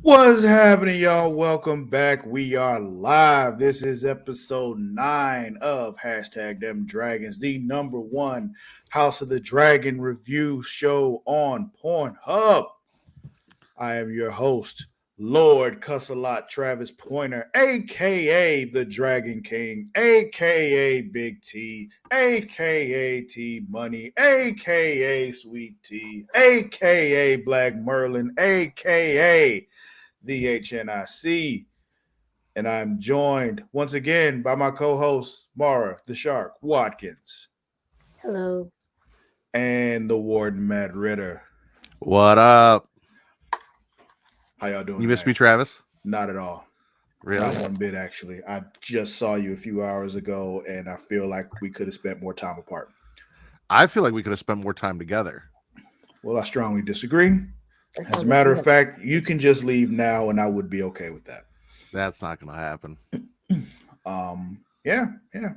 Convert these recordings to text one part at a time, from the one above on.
What's happening, y'all? Welcome back. We are live. This is episode 9 of Hashtag Them Dragons, the number one House of the Dragon review show on Pornhub. I am your host, Lord Cussalott Travis Pointer, aka the Dragon King, aka Big T, aka T Money, aka Sweet T, aka Black Merlin, aka the HNIC. And I'm joined once again by my co host, Mara the Shark Watkins, Hello. and the Warden Matt Ritter. What up? How y'all doing? You missed tonight? me, Travis? Not at all. Really? Not one bit, actually. I just saw you a few hours ago, and I feel like we could have spent more time apart. I feel like we could have spent more time together. Well, I strongly disagree. That As a sounds matter like of fact, you can just leave now, and I would be okay with that. That's not going to happen. Yeah. The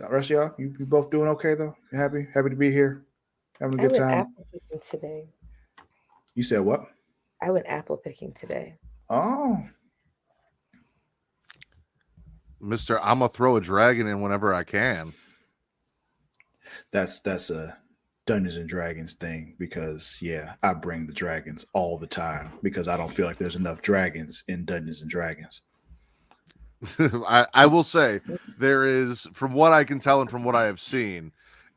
rest of y'all, you both doing okay though? You happy to be here, having a I good went time. apple picking today. You said what? I went apple picking today. Oh, Mister, I'm going to throw a dragon in whenever I can. that's a Dungeons and Dragons thing because yeah, I bring the dragons all the time because I don't feel like there's enough dragons in Dungeons and Dragons. I will say there is, from what I can tell and from what I have seen,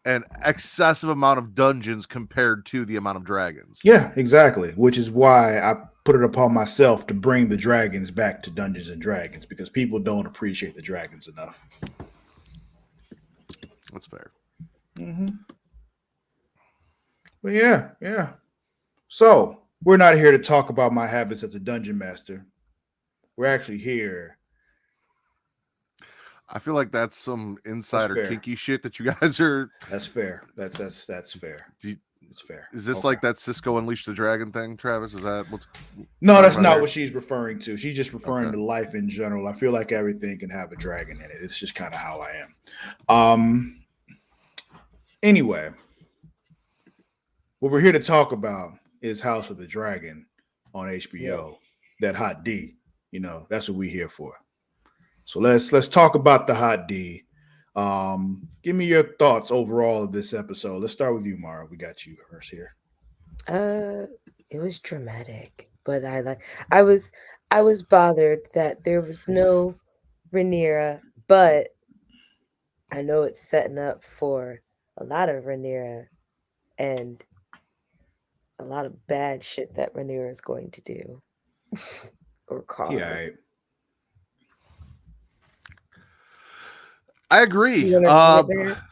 an excessive amount of dungeons compared to the amount of dragons. Yeah, exactly. Which is why I put it upon myself to bring the dragons back to Dungeons and Dragons because people don't appreciate the dragons enough. That's fair. Mm-hmm. But yeah. So we're not here to talk about my habits as a dungeon master. We're actually here. I feel like that's some insider fair. kinky shit that you guys are. That's fair. That's fair. It's fair. Is this Okay. like that Cisco Unleash the Dragon thing, Travis? Is that what's. No, that's about not here? what she's referring to. She's just referring Okay. to life in general. I feel like everything can have a dragon in it. It's just kind of how I am. Anyway, what we're here to talk about is House of the Dragon on HBO. That hot D. You know, that's what we're here for. So let's talk about the hot D. Give me your thoughts overall of this episode. Let's start with you, Mara. We got you first here. It was dramatic, but I was bothered that there was no Rhaenyra, but I know it's setting up for a lot of Rhaenyra and a lot of bad shit that Rhaenyra is going to do or cause. Yeah, I agree. You wanna get there?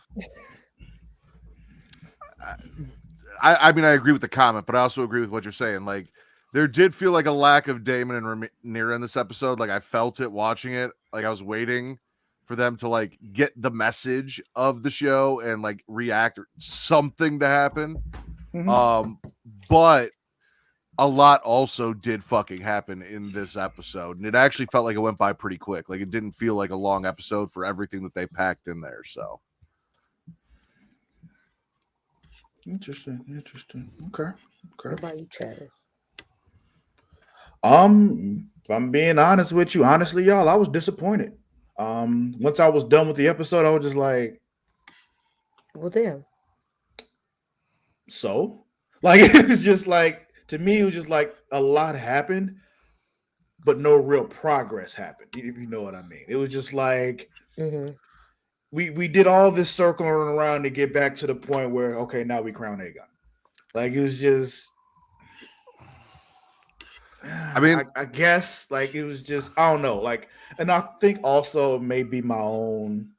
I mean, I agree with the comment, but I also agree with what you're saying. Like, there did feel like a lack of Damon and Rhaenyra in this episode. Like, I felt it watching it. Like, I was waiting for them to like get the message of the show and like react or something to happen. Mm-hmm. But a lot also did fucking happen in this episode, and it actually felt like it went by pretty quick. Like, it didn't feel like a long episode for everything that they packed in there. So. Interesting. Okay. What about you, Travis? If I'm being honest with you, honestly, y'all, I was disappointed. Once I was done with the episode, I was just like, Well, damn. so? Like, it's just like, to me, it was just like a lot happened, but no real progress happened, if you know what I mean. It was just like, we did all this circling around to get back to the point where, okay, now we crown Aegon. Like, it was just, I mean, I guess like it was just, I don't know, like, and I think also maybe my own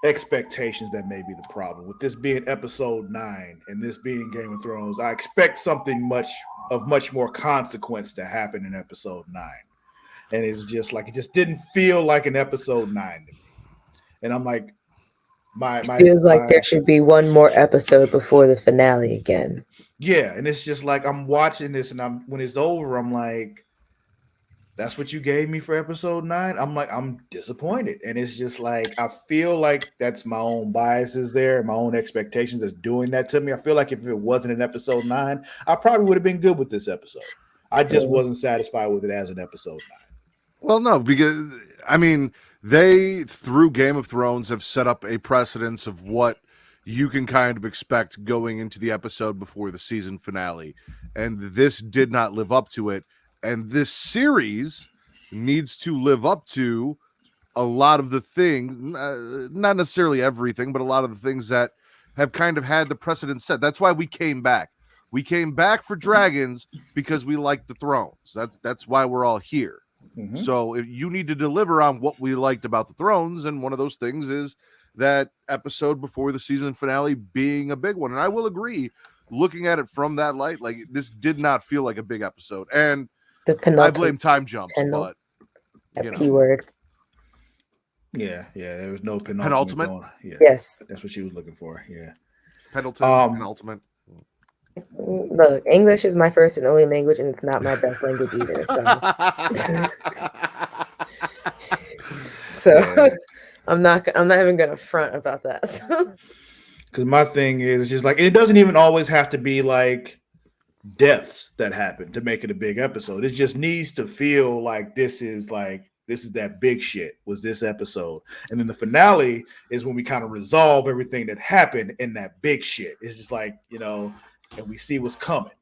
expectations that may be the problem with this being episode 9 and this being Game of Thrones. I expect something much more consequence to happen in episode 9, and it's just like it just didn't feel like an episode 9 to me. And I'm like, Feels like there should be one more episode before the finale again. Yeah, and it's just like I'm watching this, and when it's over, I'm like, that's what you gave me for episode 9. I'm like, I'm disappointed, and it's just like I feel like that's my own biases there, my own expectations that's doing that to me. I feel like if it wasn't in episode 9, I probably would have been good with this episode. I just wasn't satisfied with it as an episode 9. Well, no, because I mean, they through Game of Thrones have set up a precedence of what you can kind of expect going into the episode before the season finale, and this did not live up to it. And this series needs to live up to a lot of the things, not necessarily everything, but a lot of the things that have kind of had the precedent set. That's why we came back. We came back for Dragons because we like the Thrones. That's why we're all here. Mm-hmm. So if you need to deliver on what we liked about the Thrones, and one of those things is that episode before the season finale being a big one. And I will agree, looking at it from that light, like this did not feel like a big episode. And The I blame time jumps, but that you know. P word. Yeah, there was no Penultimate? going. Yeah, Yes. that's what she was looking for. Yeah, Pendleton, penultimate. Look, English is my first and only language, and it's not my best language either. So, Yeah. I'm not even gonna front about that. Because my thing is just like, it doesn't even always have to be like deaths that happen to make it a big episode. It just needs to feel like this is that big shit was this episode. And then the finale is when we kind of resolve everything that happened in that big shit. It's just like, and we see what's coming.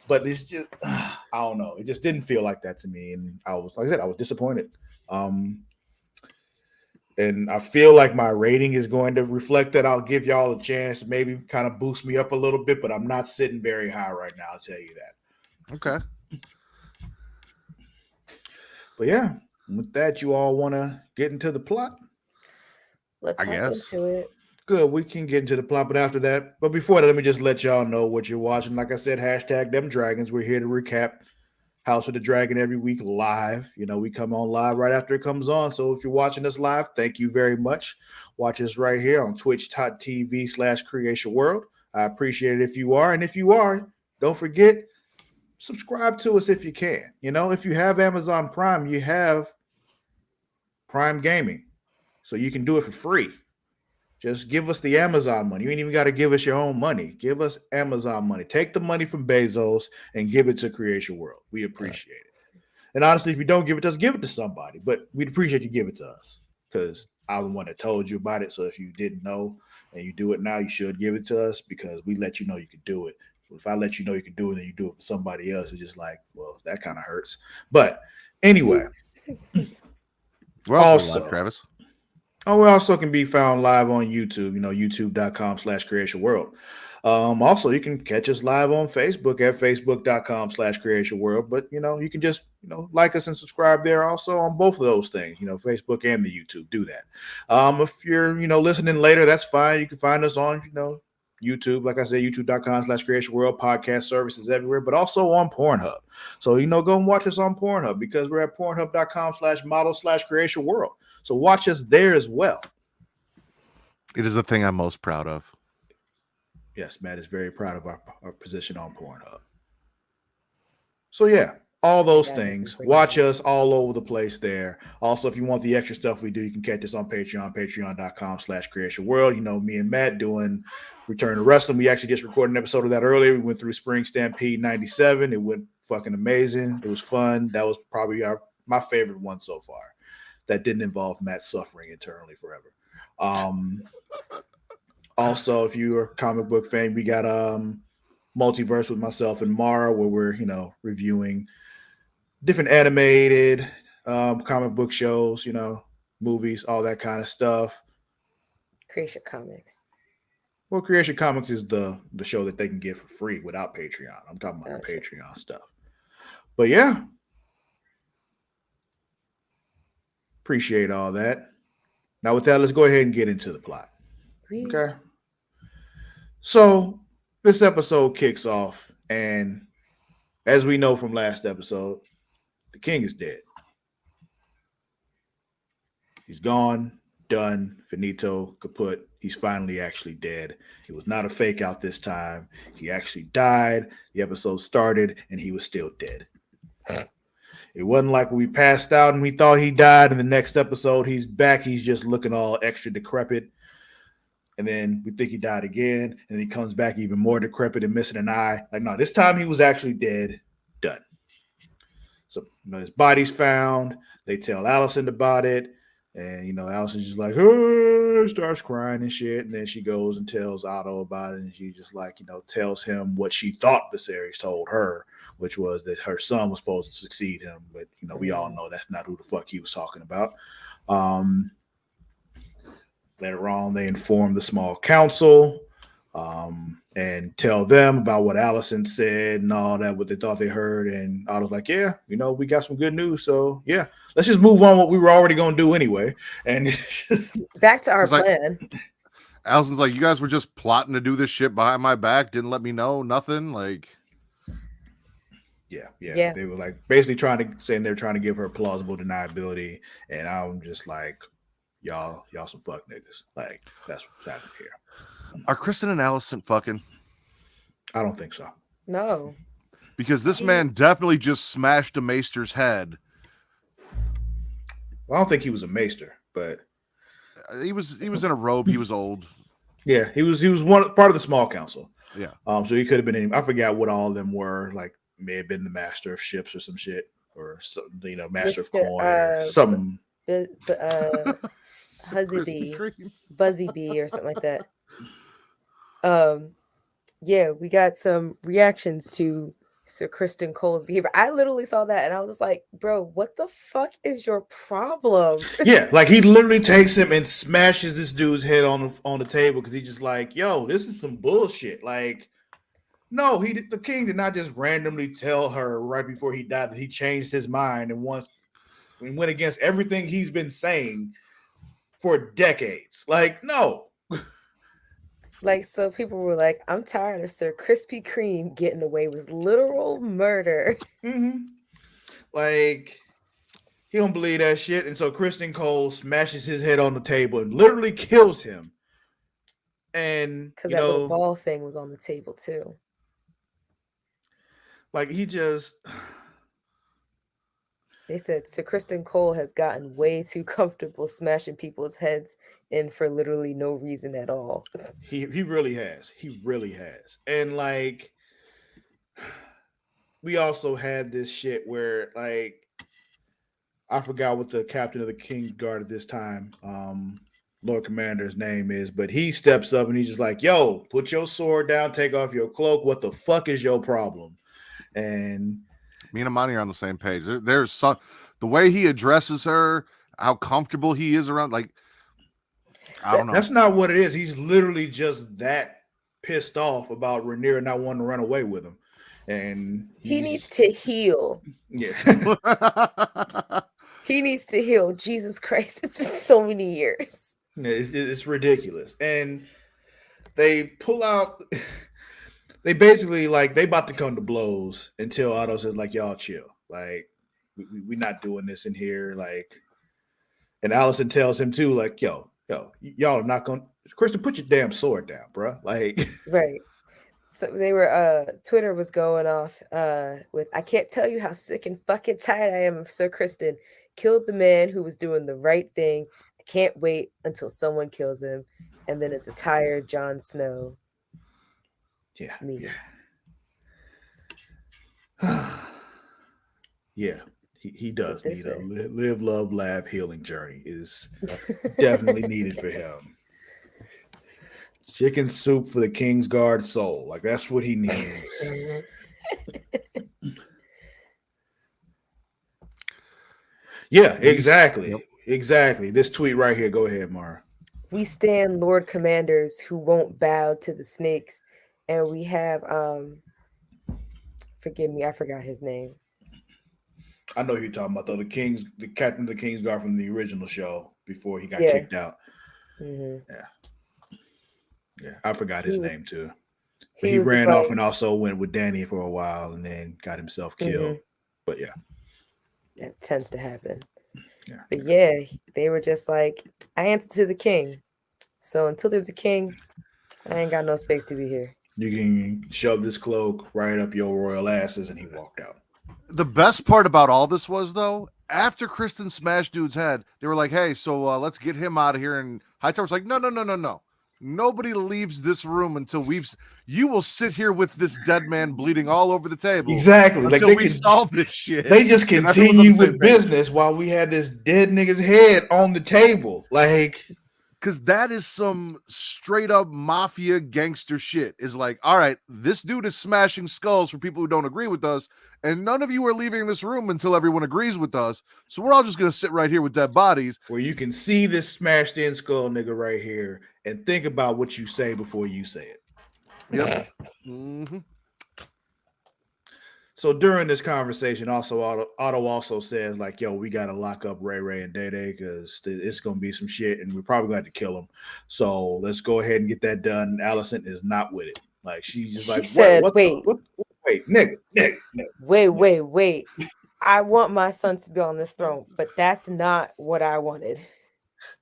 But it's just, I don't know. It just didn't feel like that to me. And I was, like I said, I was disappointed. And I feel like my rating is going to reflect that. I'll give y'all a chance to maybe kind of boost me up a little bit, but I'm not sitting very high right now, I'll tell you that. Okay. But yeah, with that, you all want to get into the plot? Let's hop into it. Good, we can get into the plot, but after that, but before that, let me just let y'all know what you're watching. Like I said, hashtag them dragons. We're here to recap House of the Dragon every week live. We come on live right after it comes on. So if you're watching us live, thank you very much. Watch us right here on twitch.tv/Creation World. I appreciate it if you are. And if you are, don't forget, subscribe to us if you can. If you have Amazon Prime, you have Prime Gaming. So you can do it for free. Just give us the Amazon money. You ain't even got to give us your own money. Give us Amazon money. Take the money from Bezos and give it to Creation World. We appreciate it. And honestly, if you don't give it to us, give it to somebody. But we'd appreciate you give it to us because I'm the one that told you about it. So if you didn't know and you do it now, you should give it to us because we let you know you can do it. But if I let you know you can do it and you do it for somebody else, it's just like, well, that kind of hurts. But anyway. We're also live, Travis. Oh, we also can be found live on YouTube, youtube.com/Creation World. Also, you can catch us live on Facebook at facebook.com/Creation World. But, you can just, like us and subscribe there also on both of those things, Facebook and the YouTube. Do that. If you're, listening later, that's fine. You can find us on, YouTube, like I said, youtube.com/Creation World, podcast services everywhere, but also on Pornhub. So, go and watch us on Pornhub because we're at pornhub.com/model/Creation World. So watch us there as well. It is the thing I'm most proud of. Yes, Matt is very proud of our position on Pornhub. So yeah, all those things. Watch us all over the place there. Also, if you want the extra stuff we do, you can catch us on Patreon, patreon.com/Creation World. Me and Matt doing Return to Wrestling. We actually just recorded an episode of that earlier. We went through Spring Stampede 97. It went fucking amazing. It was fun. That was probably my favorite one so far. That didn't involve Matt suffering internally forever. Also, if you're a comic book fan, we got Multiverse with myself and Mara, where we're reviewing different animated comic book shows, movies, all that kind of stuff. Creation Comics. Well, Creation Comics is the show that they can get for free without Patreon. I'm talking about the Patreon stuff. But yeah. Appreciate all that. Now, with that, let's go ahead and get into the plot. Okay. So, this episode kicks off, and as we know from last episode, the king is dead. He's gone, done, finito, kaput. He's finally actually dead. It was not a fake out this time. He actually died. The episode started, and he was still dead. It wasn't like we passed out and we thought he died. In the next episode, he's back. He's just looking all extra decrepit. And then we think he died again. And he comes back even more decrepit and missing an eye. Like, no, this time he was actually dead. Done. So his body's found. They tell Allison about it, and Allison's just like, oh, starts crying and shit. And then she goes and tells Otto about it, and she just like tells him what she thought Viserys told her, which was that her son was supposed to succeed him. But we all know that's not who the fuck he was talking about. Later on, they inform the small council and tell them about what Allison said and all that, what they thought they heard. And Otto's like, yeah, we got some good news. So, yeah, let's just move on what we were already going to do anyway. And back to our plan. Allison's like, you guys were just plotting to do this shit behind my back. Didn't let me know. Nothing. Like, yeah. They were like basically saying they're trying to give her plausible deniability. And I'm just like, y'all some fuck niggas. Like, that's what's happening here. Are Kristen and Allison fucking? I don't think so. No. Because this man definitely just smashed a maester's head. Well, I don't think he was a maester, but he was in a robe. He was old. Yeah, he was part of the small council. Yeah. So he could have been I forgot what all of them were. Like, may have been the master of ships or some shit, or master of coin, or something. Buzzy Bee or something like that. Yeah, we got some reactions to Sir Criston Cole's behavior. I literally saw that and I was just like, bro, what the fuck is your problem? Yeah, like he literally takes him and smashes this dude's head on the table because he's just like, yo, this is some bullshit. Like, no, the king did not just randomly tell her right before he died that he changed his mind and went against everything he's been saying for decades. Like, no. Like, so people were like, I'm tired of Sir Krispy Kreme getting away with literal murder. Mm-hmm. Like, he don't believe that shit. And so Criston Cole smashes his head on the table and literally kills him. And, because that little ball thing was on the table, too. Like, he just... They said Sir Criston Cole has gotten way too comfortable smashing people's heads in for literally no reason at all. He really has. He really has. And like, we also had this shit where like, I forgot what the captain of the King's Guard at this time, Lord Commander's name is, but he steps up and he's just like, yo, put your sword down, take off your cloak. What the fuck is your problem? And me and Amani are on the same page. There's some, the way he addresses her, how comfortable he is around, like, I don't know. That's not what it is. He's literally just that pissed off about Rhaenyra not wanting to run away with him. And he needs to heal. Yeah. He needs to heal. Jesus Christ. It's been so many years. It's ridiculous. And they pull out... They basically, like, they about to come to blows until Otto says, like, y'all chill. Like, we're not doing this in here. Like, and Allison tells him, too, like, yo, y'all are not going to... Kristen, put your damn sword down, bro. Like... Right. So they were, Twitter was going off with, I can't tell you how sick and fucking tired I am of Sir Criston. Killed the man who was doing the right thing. I can't wait until someone kills him. And then it's a tired Jon Snow. Yeah. Me. Yeah. He does need a live, love, laugh, healing journey. Is definitely needed for him. Chicken soup for the King's Guard soul. Like, that's what he needs. Yeah, exactly. Yep. Exactly. This tweet right here. Go ahead, Mara. We stand Lord Commanders who won't bow to the snakes. And we have, forgive me, I forgot his name. I know who you're talking about, though. The captain of the King's Guard from the original show before he got kicked out. Mm-hmm. Yeah, I forgot his name too. But he ran off and also went with Danny for a while and then got himself killed. But yeah. That tends to happen. Yeah. But yeah, they were just like, I answer to the king. So until there's a king, I ain't got no space to be here. You can shove this cloak right up your royal asses, and he walked out. The best part about all this was, though, after Kristen smashed dude's head, they were like, hey, so let's get him out of here. And Hightower's like, no. Nobody leaves this room until you will sit here with this dead man bleeding all over the table. Exactly. Until Like we solve this shit. They just and everyone's on the continue same with page. business while we had this dead nigga's head on the table. Like, because that is some straight up mafia gangster shit. Is like, all right, this dude is smashing skulls for people who don't agree with us, and none of you are leaving this room until everyone agrees with us. So we're all just gonna sit right here with dead bodies. Where you can see this smashed in skull nigga right here and think about what you say before you say it. Yep. Mm-hmm. So during this conversation, also Otto also says like, "Yo, we gotta lock up Ray Ray and Day Day because it's gonna be some shit, and we're probably going to kill them. So let's go ahead and get that done." Allison is not with it. Like she's just like, said, "What? Wait, nigga, wait. I want my son to be on this throne, but that's not what I wanted."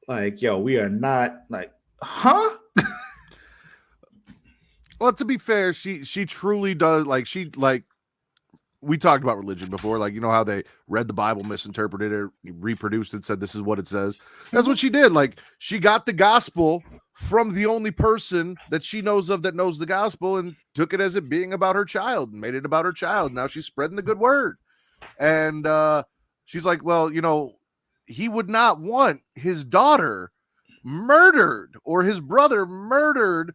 Like, yo, we are not like, huh? Well, to be fair, she truly does like we talked about religion before, like, you know how they read the Bible, misinterpreted it, reproduced it, said this is what it says. That's what she did. Like, she got the gospel from the only person that she knows of that knows the gospel and took it as it being about her child and made it about her child. Now she's spreading the good word. And she's like, well, you know, he would not want his daughter murdered or his brother murdered.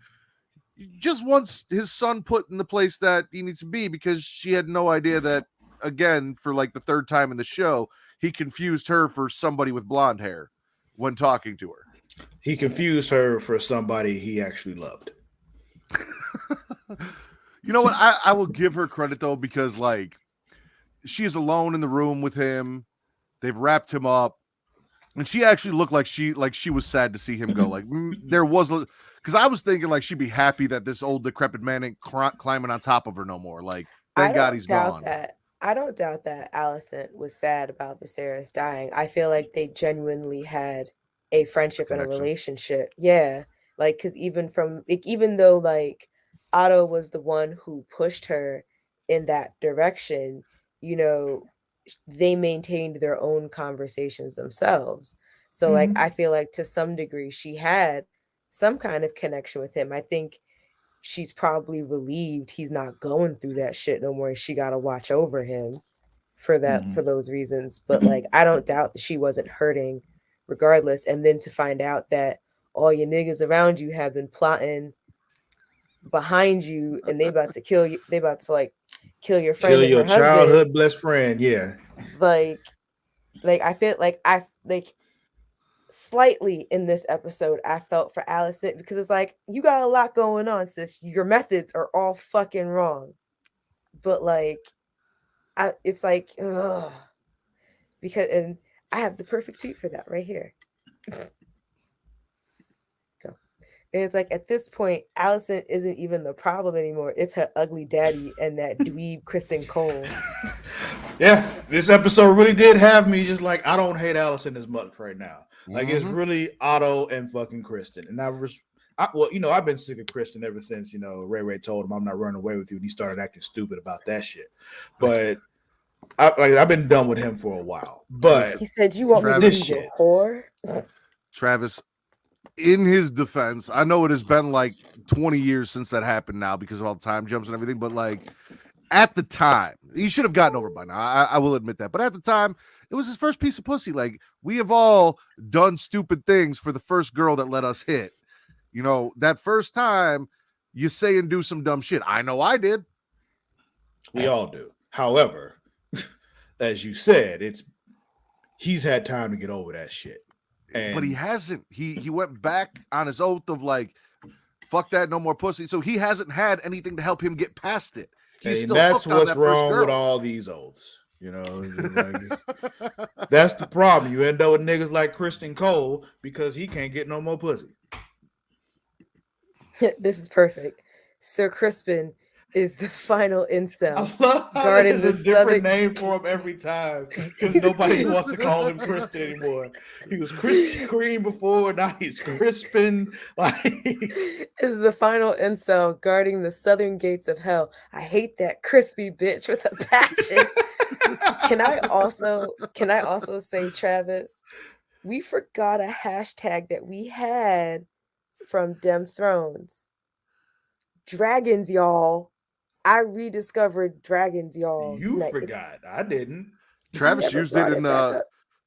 Just wants his son put in the place that he needs to be, because she had no idea that, again, for like the third time in the show, he confused her for somebody with blonde hair when talking to her. He confused her for somebody he actually loved. You know what? I will give her credit though, because like she is alone in the room with him. They've wrapped him up. And she actually looked like she was sad to see him go. Like there was because I was thinking like she'd be happy that this old decrepit man ain't climbing on top of her no more. Like, thank God he's gone. I don't doubt that Allison was sad about Viserys dying. I feel like they genuinely had a friendship and a relationship. Yeah, like because even though like Otto was the one who pushed her in that direction, you know, they maintained their own conversations themselves. So like I feel like to some degree she had some kind of connection with him. I think she's probably relieved he's not going through that shit no more. She got to watch over him for those reasons. But like I don't doubt that she wasn't hurting regardless. And then to find out that all your niggas around you have been plotting behind you and they about to kill you, they about to like kill your friend and your her husband, childhood best friend. Yeah, like I feel like I like slightly in this episode I felt for Allison, because it's like, you got a lot going on, sis. Your methods are all fucking wrong. But like it's like, ugh. Because, and I have the perfect tweet for that right here. Go. And it's like, at this point, Allison isn't even the problem anymore. It's her ugly daddy and that dweeb Kristen Cole. Yeah, this episode really did have me just like, I don't hate Allison as much right now. Like, it's really Otto and fucking Kristen. And I've been sick of Kristen ever since, you know, Ray told him I'm not running away with you, and he started acting stupid about that shit. But I've been done with him for a while. But he said, "You want me to be your whore?" Travis, in his defense, I know it has been like 20 years since that happened now because of all the time jumps and everything, but like at the time, he should have gotten over by now. I will admit that. But at the time, it was his first piece of pussy. Like, we have all done stupid things for the first girl that let us hit. You know, that first time you say and do some dumb shit. I know I did. We all do. However, as you said, he's had time to get over that shit. But he hasn't. He went back on his oath of like, fuck that, no more pussy. So he hasn't had anything to help him get past it. He's still that's what's wrong with all these oaths. You know, like, that's the problem. You end up with niggas like Kristen Cole because he can't get no more pussy. This is perfect. Sir Crispin is the final incel. I love how there's a different name for him every time because nobody wants to call him Crispin anymore. He was Krispy Kreme before, now he's Crispin. Like, is the final incel guarding the southern gates of hell. I hate that crispy bitch with a passion. Can I also say, Travis, we forgot a hashtag that we had from Dem Thrones. Dragons, y'all. I rediscovered dragons, y'all, You tonight. forgot. I didn't. You Travis never used it brought in it back up.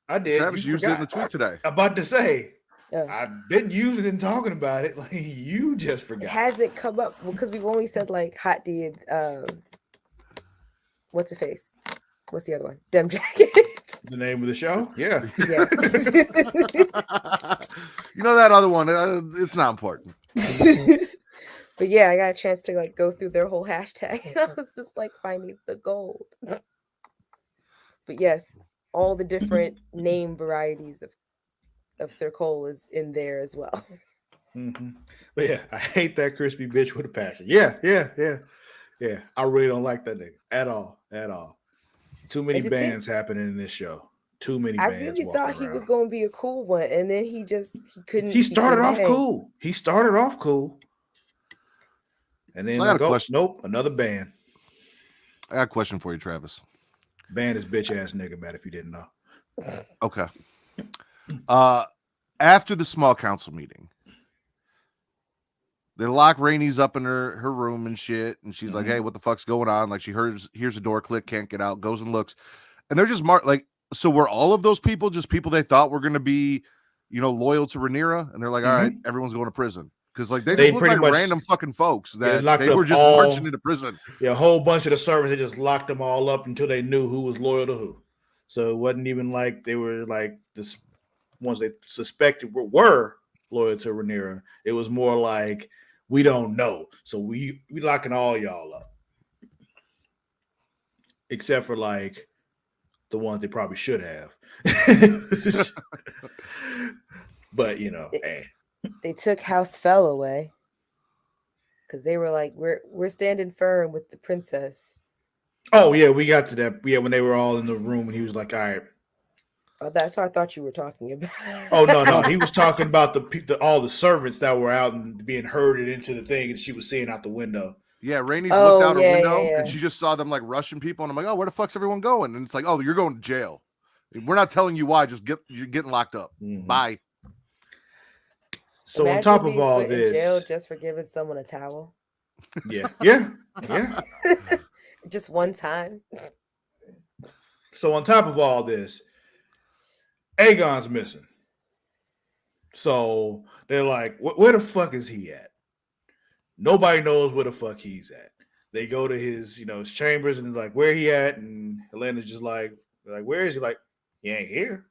I did. Travis You used it in the forgot. tweet today. About to say, Oh. I've been using it and talking about it. Like you just It forgot. hasn't come up because we've only said like Hot D and what's the face? What's the other one? Dem Dragons. The name of the show? Yeah. Yeah. You know that other one? It's not important. But yeah, I got a chance to like go through their whole hashtag, and I was just like finding the gold. But yes, all the different name varieties of Sir Cole is in there as well. Mm-hmm. But yeah, I hate that crispy bitch with a passion. Yeah. I really don't like that nigga at all. Too many And to think, bands happening in this show. Too many I bands really walking thought he was around. going to be a cool one, and then he He started off hang. cool. And then So I got like, a oh, question. nope, another band. I got a question for you, Travis. Band is bitch ass nigga, Matt, if you didn't know. Okay. After the small council meeting, they lock Rainey's up in her room and shit, and she's like, "Hey, what the fuck's going on?" Like she hears a door click, can't get out, goes and looks, and they're just like, so were all of those people just people they thought were going to be, loyal to Rhaenyra, and they're like, "All right, everyone's going to prison." Because like they just look pretty like much random fucking folks that locked they up were just marching into prison. Yeah, a whole bunch of the servants, they just locked them all up until they knew who was loyal to who. So it wasn't even like they were like this ones they suspected were loyal to Rhaenyra. It was more like we don't know, so we locking all y'all up, except for like the ones they probably should have. But They took House Fell away because they were like, "We're standing firm with the princess." Oh yeah, we got to that. Yeah, when they were all in the room, and he was like, "All right." Oh, that's what I thought you were talking about. Oh no, he was talking about all the servants that were out and being herded into the thing, and she was seeing out the window. Yeah, Rainey's looked out her window yeah. and she just saw them like rushing people, and I'm like, "Oh, where the fuck's everyone going?" And it's like, "Oh, you're going to jail. We're not telling you why. You're getting locked up. Bye." So Imagine on top of being all put this, in jail just for giving someone a towel. Yeah. Just one time. So on top of all this, Aegon's missing. So they're like, where the fuck is he at? Nobody knows where the fuck he's at. They go to his, his chambers and they're like, where he at? And Helena's just like, where is he? Like, he ain't here.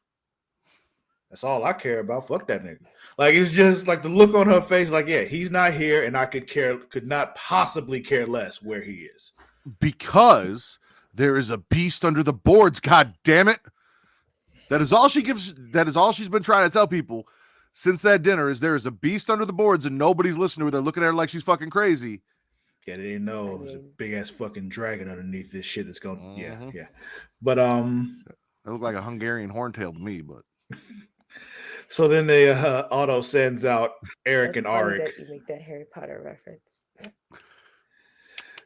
That's all I care about. Fuck that nigga. Like, it's just like the look on her face, like, yeah, he's not here, and I could not possibly care less where he is. Because there is a beast under the boards, god damn it. That is all she's been trying to tell people since that dinner is there is a beast under the boards and nobody's listening to her. They're looking at her like she's fucking crazy. Yeah, they didn't know there's a big ass fucking dragon underneath this shit that's going. Mm-hmm. Yeah. But it looked like a Hungarian horntail to me, but so then they Otto sends out Eric and funny Arik. that you make that Harry Potter reference.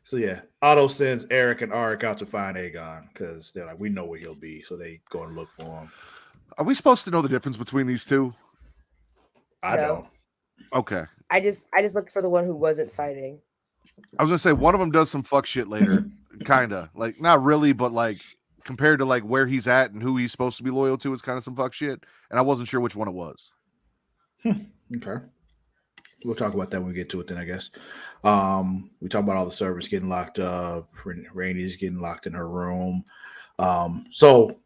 So yeah, Otto sends Eric and Arik out to find Aegon because they're like, we know where he'll be, so they go and look for him. Are we supposed to know the difference between these two? I don't. Okay. I just looked for the one who wasn't fighting. I was gonna say one of them does some fuck shit later, kinda like not really, but like compared to like where he's at and who he's supposed to be loyal to, it's kind of some fuck shit, and I wasn't sure which one it was. Okay, we'll talk about that when we get to it. Then I guess we talk about all the servants getting locked up. Rainey's getting locked in her room. So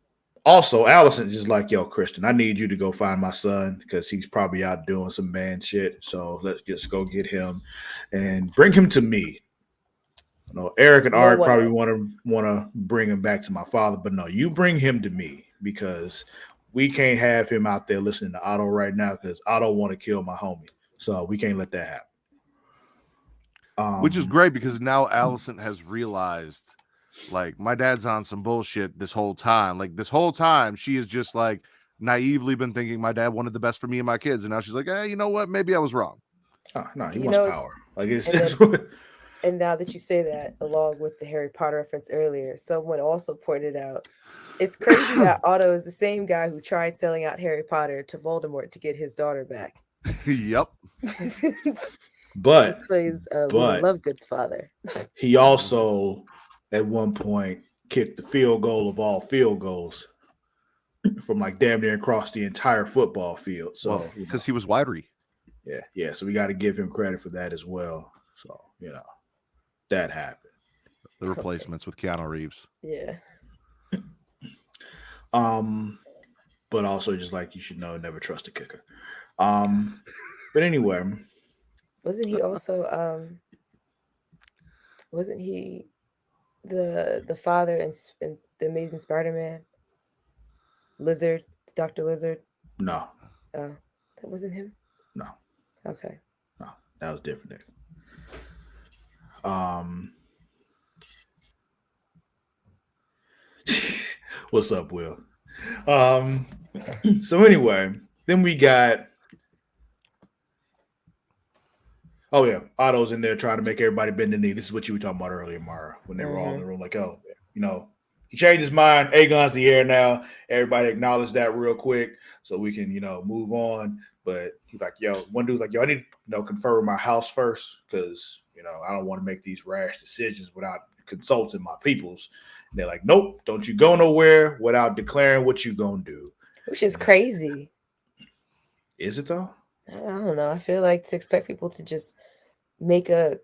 also Allison is like, yo, Kristen, I need you to go find my son because he's probably out doing some man shit. So let's just go get him and bring him to me. Eric and Arik probably want to bring him back to my father, but no, you bring him to me because we can't have him out there listening to Otto right now because Otto want to kill my homie. So we can't let that happen. Which is great because now Allison has realized, like, my dad's on some bullshit this whole time. Like, this whole time, she has just, like, naively been thinking my dad wanted the best for me and my kids. And now she's like, hey, you know what? Maybe I was wrong. Oh, no, he wants power. Like, and now that you say that, along with the Harry Potter reference earlier, someone also pointed out, it's crazy that Otto is the same guy who tried selling out Harry Potter to Voldemort to get his daughter back. Yep. He But plays Luna but Lovegood's father. he also at one point kicked the field goal of all field goals from like damn near across the entire football field. So Well, because he was wiry. yeah. So we got to give him credit for that as well. So that happened. The replacements with Keanu Reeves. Yeah. But also just like you should know, never trust a kicker. But anyway, Wasn't he also wasn't he the father in the Amazing Spider-Man? Lizard, Dr. Lizard? no, Oh, that wasn't him? no, Okay. no, that was different. Um, what's up, Will? So anyway, then we got. Oh yeah, Otto's in there trying to make everybody bend the knee. This is what you were talking about earlier, Mara, when they were all in the room. Like, oh, he changed his mind. Aegon's the heir now. Everybody acknowledge that real quick so we can, move on. But he's like, yo, one dude's like, yo, I need to, confer with my house first because, I don't want to make these rash decisions without consulting my peoples. And they're like, nope, don't you go nowhere without declaring what you gonna do. Which is crazy. Is it though? I don't know. I feel like to expect people to just make a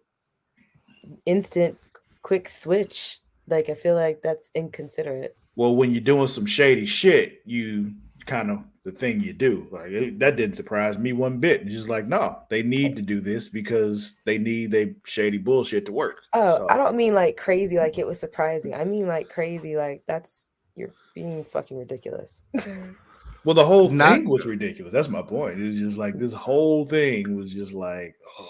instant quick switch, like I feel like that's inconsiderate. Well, when you're doing some shady shit, you kind of the thing you do. Like that didn't surprise me one bit. It's just like, no, they need to do this because they need their shady bullshit to work. Oh, So, I don't mean like crazy, like it was surprising. I mean like crazy, like you're being fucking ridiculous. well, the whole Not thing was ridiculous. That's my point. It's just like this whole thing was just like, oh.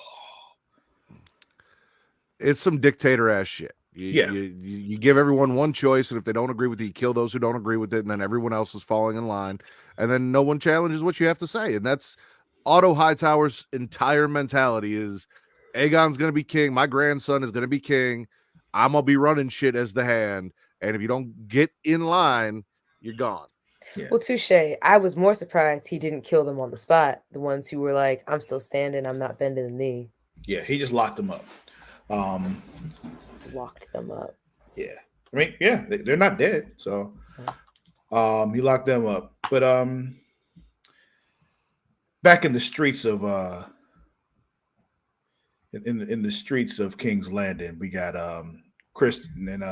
It's some dictator ass shit. You give everyone one choice, and if they don't agree with it, you kill those who don't agree with it, and then everyone else is falling in line, and then no one challenges what you have to say. And that's Otto Hightower's entire mentality is Aegon's going to be king. My grandson is going to be king. I'm going to be running shit as the hand. And if you don't get in line, you're gone. Yeah. Well, touche. I was more surprised he didn't kill them on the spot. The ones who were like, I'm still standing, I'm not bending the knee. Yeah, he just locked them up. Locked them up. Yeah. I mean, yeah, they're not dead. So he locked them up. But back in the streets of in the streets of King's Landing, we got Kristen and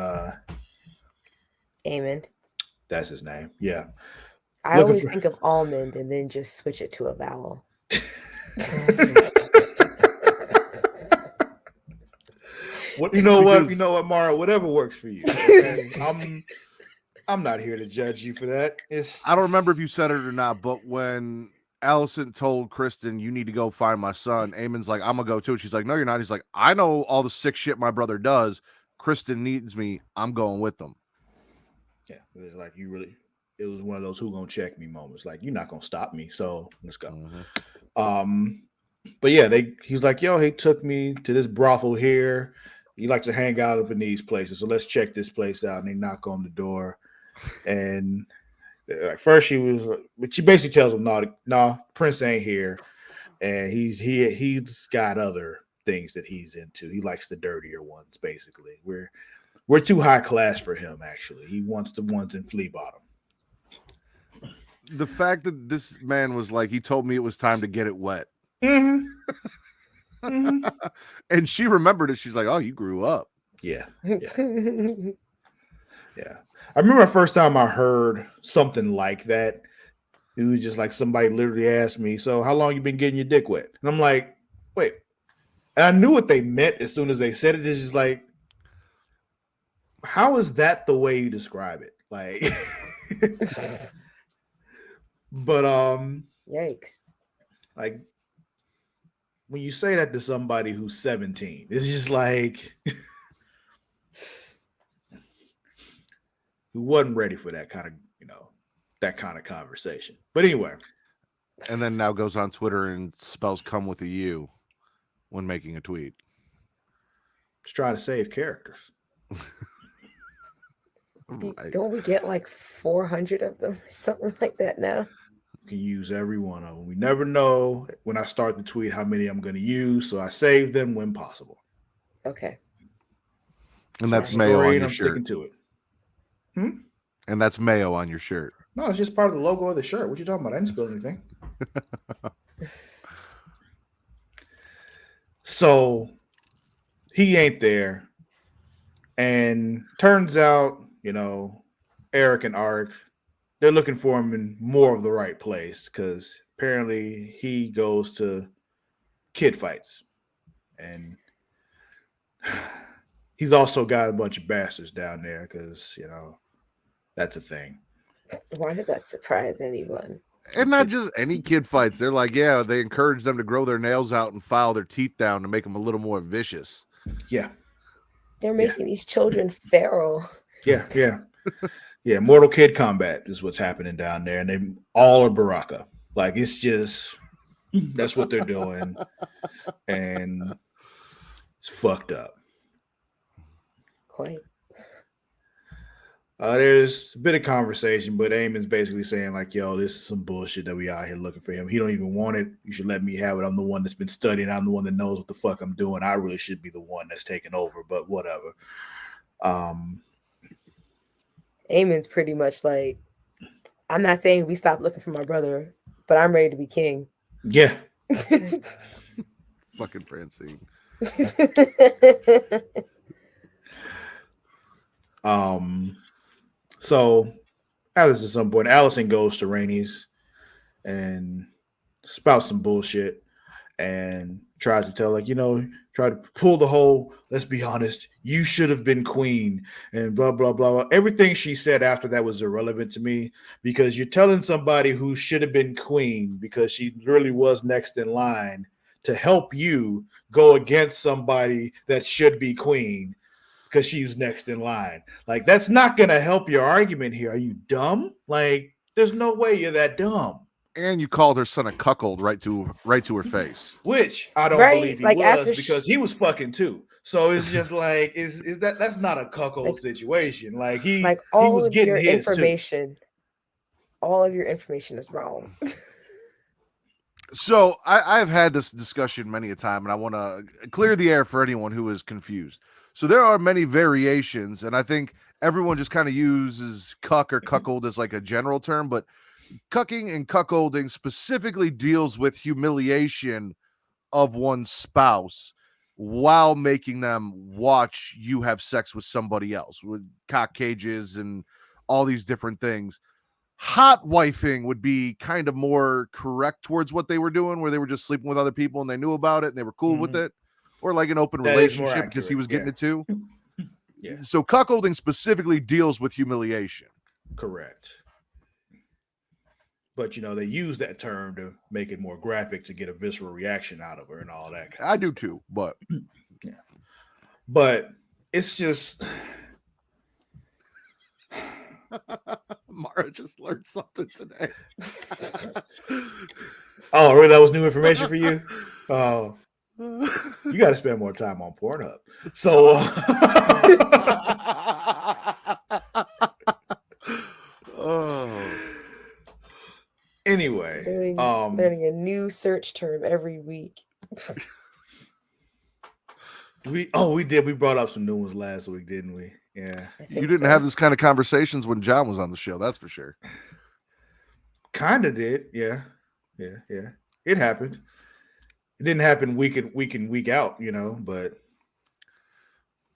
Amond. that's his name. Yeah. I always think of almond and then just switch it to a vowel. What you know what, Mara? Whatever works for you. Okay? I'm not here to judge you for that. I don't remember if you said it or not, but when Allison told Kristen, you need to go find my son, Amon's like, I'm gonna go too. She's like, no, you're not. He's like, I know all the sick shit my brother does. Kristen needs me. I'm going with them. Yeah, it was like it was one of those who gonna check me moments. Like, you're not gonna stop me, so let's go. But yeah, he's like, yo, he took me to this brothel here. He likes to hang out up in these places, so let's check this place out. And they knock on the door, and like first but she basically tells him, no, Prince ain't here, and he's got other things that he's into. He likes the dirtier ones, basically. We're too high class for him, actually. He wants the ones in Flea Bottom. The fact that this man was like, he told me it was time to get it wet. Mm-hmm. Mm-hmm. And she remembered it. She's like, oh, you grew up. Yeah. I remember the first time I heard something like that. It was just like somebody literally asked me, so how long you been getting your dick wet? And I'm like, wait. And I knew what they meant as soon as they said it. It's just like, how is that the way you describe it? Like, but yikes. Like, when you say that to somebody who's 17, it's just like who wasn't ready for that kind of, that kind of conversation. But anyway. And then now goes on Twitter and spells come with a U when making a tweet. Just trying to save characters. Right. Don't we get like 400 of them or something like that now? You can use every one of them. We never know when I start the tweet how many I'm going to use, so I save them when possible. Okay. And So that's the mayo story, on and your I'm shirt. sticking to it. And that's mayo on your shirt. No, it's just part of the logo of the shirt. What you talking about? I didn't spill anything. So he ain't there. And turns out, Eric and Ark, they're looking for him in more of the right place because apparently he goes to kid fights. And he's also got a bunch of bastards down there because, that's a thing. Why did that surprise anyone? And not just any kid fights. They're like, yeah, they encourage them to grow their nails out and file their teeth down to make them a little more vicious. Yeah. They're making these children feral. Yeah. Yeah. Mortal Kid Combat is what's happening down there. And they all are Baraka. Like, it's just, that's what they're doing. And it's fucked up. Quite. There's a bit of conversation, but Eamon's basically saying like, yo, this is some bullshit that we out here looking for him. He don't even want it. You should let me have it. I'm the one that's been studying. I'm the one that knows what the fuck I'm doing. I really should be the one that's taking over, but whatever. Eamon's pretty much like, I'm not saying we stop looking for my brother, but I'm ready to be king. Yeah. Fucking Francine. So at some point, Allison goes to Rainey's and spouts some bullshit and tries to tell, like, try to pull the whole, let's be honest, you should have been queen and blah, blah, blah. Everything she said after that was irrelevant to me because you're telling somebody who should have been queen because she really was next in line to help you go against somebody that should be queen because she's next in line. Like, that's not going to help your argument here. Are you dumb? Like, there's no way you're that dumb. And you called her son a cuckold right to her face. Which I don't believe he was because he was fucking too. So it's just like, is that's not a cuckold situation. Like he was getting his information. Too. All of your information is wrong. So I've had this discussion many a time, and I want to clear the air for anyone who is confused. So there are many variations, and I think everyone just kind of uses cuck or cuckold as like a general term, but cucking and cuckolding specifically deals with humiliation of one's spouse while making them watch you have sex with somebody else with cock cages and all these different things. Hot wifing would be kind of more correct towards what they were doing, where they were just sleeping with other people and they knew about it and they were cool with it, or like an open relationship because he was getting it too. Yeah. So cuckolding specifically deals with humiliation. Correct. But they use that term to make it more graphic to get a visceral reaction out of her and all that. I do too, but yeah. But it's just Mara just learned something today. Oh, really? That was new information for you? Oh, you got to spend more time on Pornhub. So, anyway, learning a new search term every week. We did. We brought up some new ones last week, didn't we? Yeah. You didn't have this kind of conversations when John was on the show, that's for sure. Kind of did. Yeah. It happened. It didn't happen week in, week out, but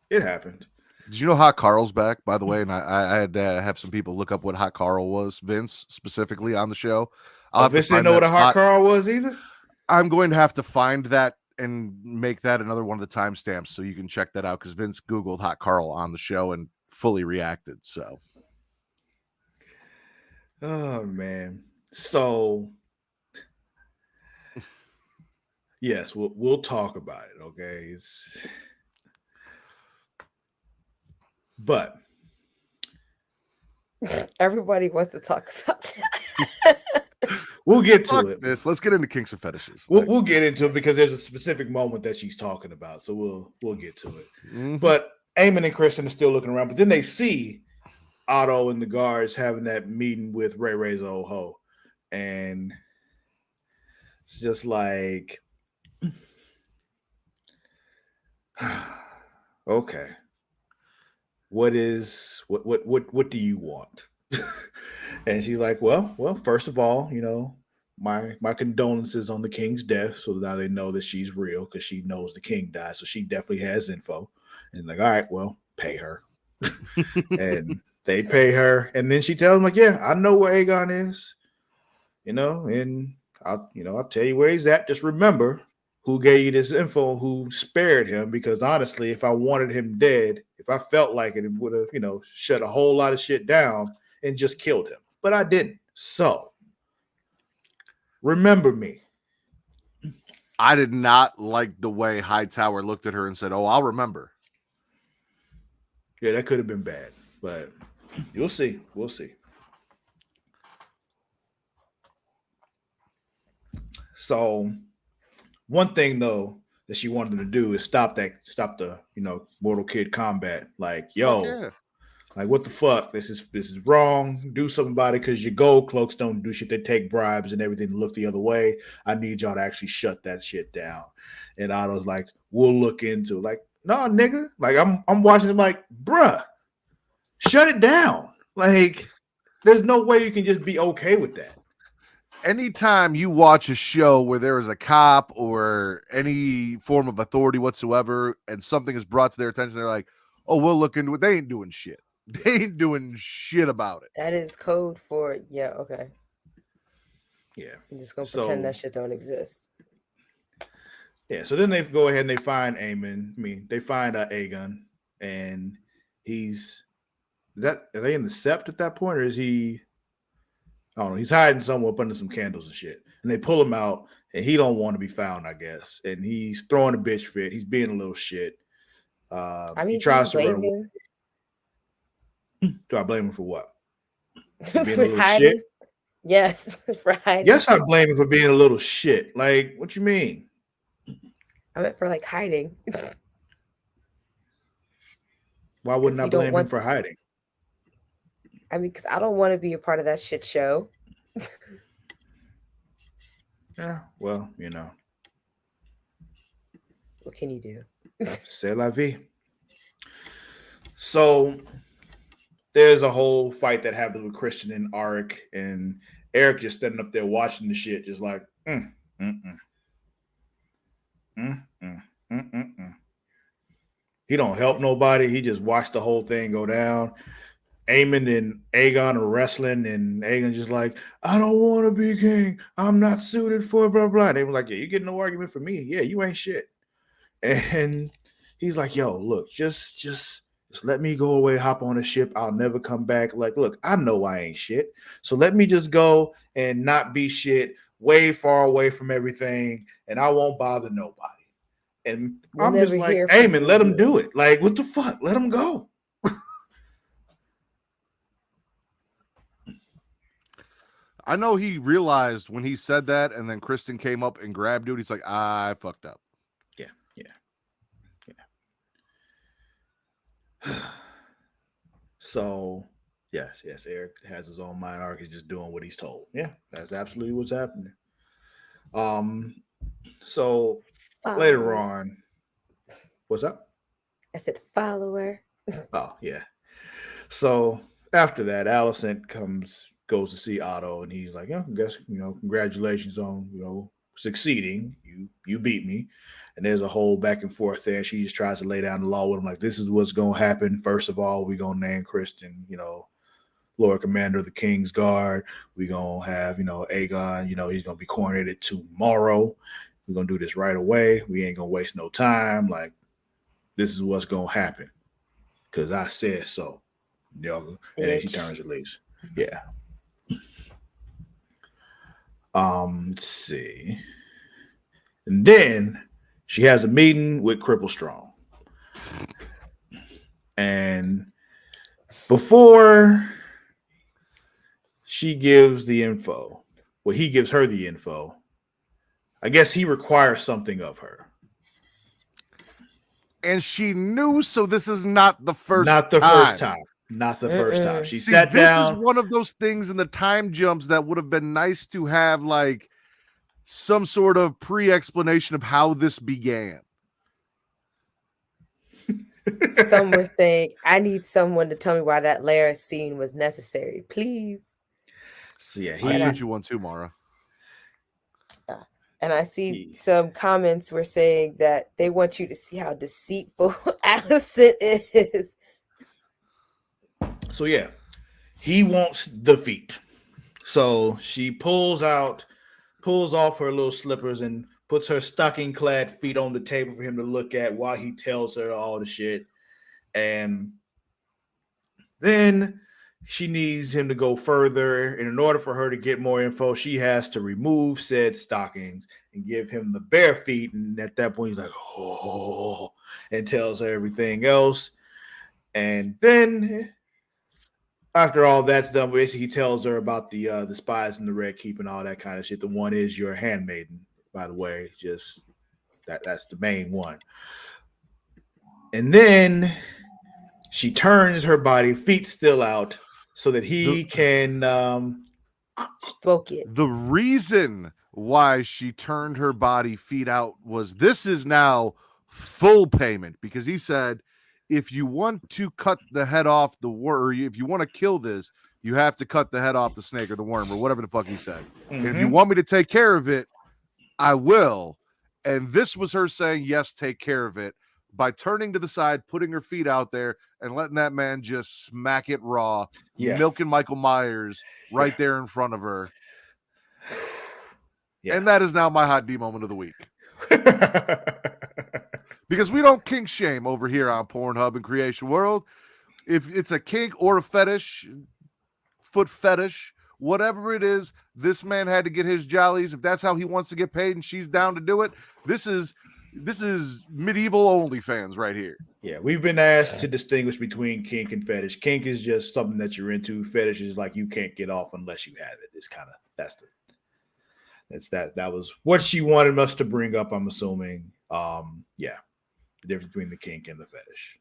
it happened. Did you know Hot Carl's back, by the way? And I had to have some people look up what Hot Carl was, Vince specifically on the show. Vince didn't know what a Hot Carl was either? I'm going to have to find that and make that another one of the timestamps so you can check that out because Vince Googled Hot Carl on the show and fully reacted. So, oh man. So, yes, we'll talk about it. Okay, but everybody wants to talk about that. We'll get to it. Let's get into kinks and fetishes. We'll get into it because there's a specific moment that she's talking about. So we'll get to it. Mm-hmm. But Eamon and Kristen are still looking around. But then they see Otto and the guards having that meeting with Ray Ray's old hoe. And it's just like, okay, what do you want? And she's like, well, first of all, my condolences on the king's death. So now they know that she's real because she knows the king died. So she definitely has info. And like, all right, well, pay her. And they pay her. And then she tells them, like, yeah, I know where Aegon is, and I'll tell you where he's at. Just remember who gave you this info, who spared him, because honestly, if I wanted him dead, if I felt like it would have, shut a whole lot of shit down and just killed him. But I didn't. So remember me. I did not like the way Hightower looked at her and said, "Oh, I'll remember." Yeah, that could have been bad, but you'll see. We'll see. So one thing though that she wanted to do is stop the Mortal Kid combat. Like, yo, yeah. Like, what the fuck? This is wrong. Do something about it, because your gold cloaks don't do shit. They take bribes and everything to look the other way. I need y'all to actually shut that shit down. And Otto's like, we'll look into it. Like, nah, nigga. Like, I'm watching it like, bruh, shut it down. Like, there's no way you can just be okay with that. Anytime you watch a show where there is a cop or any form of authority whatsoever and something is brought to their attention, they're like, oh, we'll look into it. They ain't doing shit. They ain't doing shit about it. That is code for, yeah, okay. Yeah. I'm just going to pretend that shit don't exist. Yeah, so then they go ahead and they find they find Aegon, and are they in the Sept at that point, or is he? I don't know. He's hiding somewhere up under some candles and shit. And they pull him out, and he don't want to be found, I guess. And he's throwing a bitch fit. He's being a little shit. He tries to run away. Do I blame him for what? For hiding? Shit? Yes, for hiding. Yes, I blame him for being a little shit. Like, what you mean? I meant for, like, hiding. Why wouldn't I blame him for hiding? I mean, because I don't want to be a part of that shit show. Yeah, well, What can you do? C'est la vie. So there's a whole fight that happens with Christian and Arik, and Eric just standing up there watching the shit, just like, He don't help nobody. He just watched the whole thing go down. Aemon and Aegon are wrestling, and Aegon just like, I don't want to be king. I'm not suited for blah, blah. They were like, yeah, you getting no argument from me. Yeah, you ain't shit. And he's like, yo, look, just let me go away, hop on a ship. I'll never come back. Like, look, I know I ain't shit. So let me just go and not be shit, way far away from everything, and I won't bother nobody. And I'm just like, Aemon, let him do it. Like, what the fuck? Let him go. I know he realized when he said that, and then Kristen came up and grabbed it. He's like, I fucked up. Yeah. So, yes, Eric has his own mind arc. He's just doing what he's told. Yeah, that's absolutely what's happening. So later on, what's up? I said follower. Oh, yeah. So after that, Alicent goes to see Otto, and he's like, congratulations on, succeeding. You beat me. And there's a whole back and forth there. She just tries to lay down the law with him, like, this is what's going to happen. First of all, we're going to name Christian, Lord Commander of the King's Guard. We're going to have, Aegon, he's going to be coronated tomorrow. We're going to do this right away. We ain't going to waste no time. Like, this is what's going to happen, because I said so. And then she turns and leaves. Yeah. Let's see. And then she has a meeting with Cripple Strong. And before she gives the info, he gives her the info, I guess he requires something of her. And she knew, so this is not the first time. Not the first time. She See, sat this down. is one of those things in the time jumps that would have been nice to have, like, some sort of pre-explanation of how this began. Some were saying, I need someone to tell me why that Lara scene was necessary, please. So yeah, I And sent you one too, Mara. And I see some comments were saying that they want you to see how deceitful Allison is. So yeah, he wants the feet. So she pulls off her little slippers and puts her stocking-clad feet on the table for him to look at while he tells her all the shit. And then she needs him to go further. And in order for her to get more info, she has to remove said stockings and give him the bare feet. And at that point, he's like, oh, and tells her everything else. And then after all that's done, basically he tells her about the spies in the Red Keep and all that kind of shit. The one is your handmaiden, by the way. Just that's the main one. And then she turns her body, feet still out, so that he can stroke it. The reason why she turned her body, feet out, was this is now full payment, because he said, if you want to cut the head off the worm, or if you want to kill this, you have to cut the head off the snake or the worm or whatever the fuck he said. And if you want me to take care of it, I will. And this was her saying, yes, take care of it, by turning to the side, putting her feet out there, and letting that man just smack it raw, milking Michael Myers right there in front of her. Yeah. And that is now my hot D moment of the week. Because we don't kink shame over here on Pornhub and Creation World. If it's a kink or a fetish, foot fetish, whatever it is, this man had to get his jollies. If that's how he wants to get paid and she's down to do it, this is medieval OnlyFans right here. Yeah, we've been asked to distinguish between kink and fetish. Kink is just something that you're into. Fetish is like you can't get off unless you have it. It's kind of that was what she wanted us to bring up, I'm assuming. Yeah, the difference between the kink and the fetish.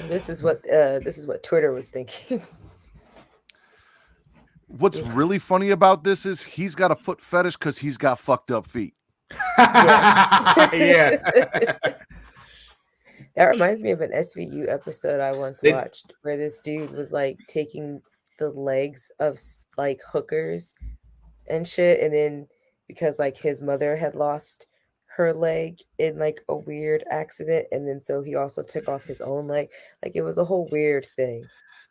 This is what Twitter was thinking. What's really funny about this is he's got a foot fetish because he's got fucked up feet. Yeah. That reminds me of an SVU episode I once watched where this dude was like taking the legs of like hookers and shit, and then because like his mother had lost her leg in like a weird accident, and then so he also took off his own leg. Like it was a whole weird thing.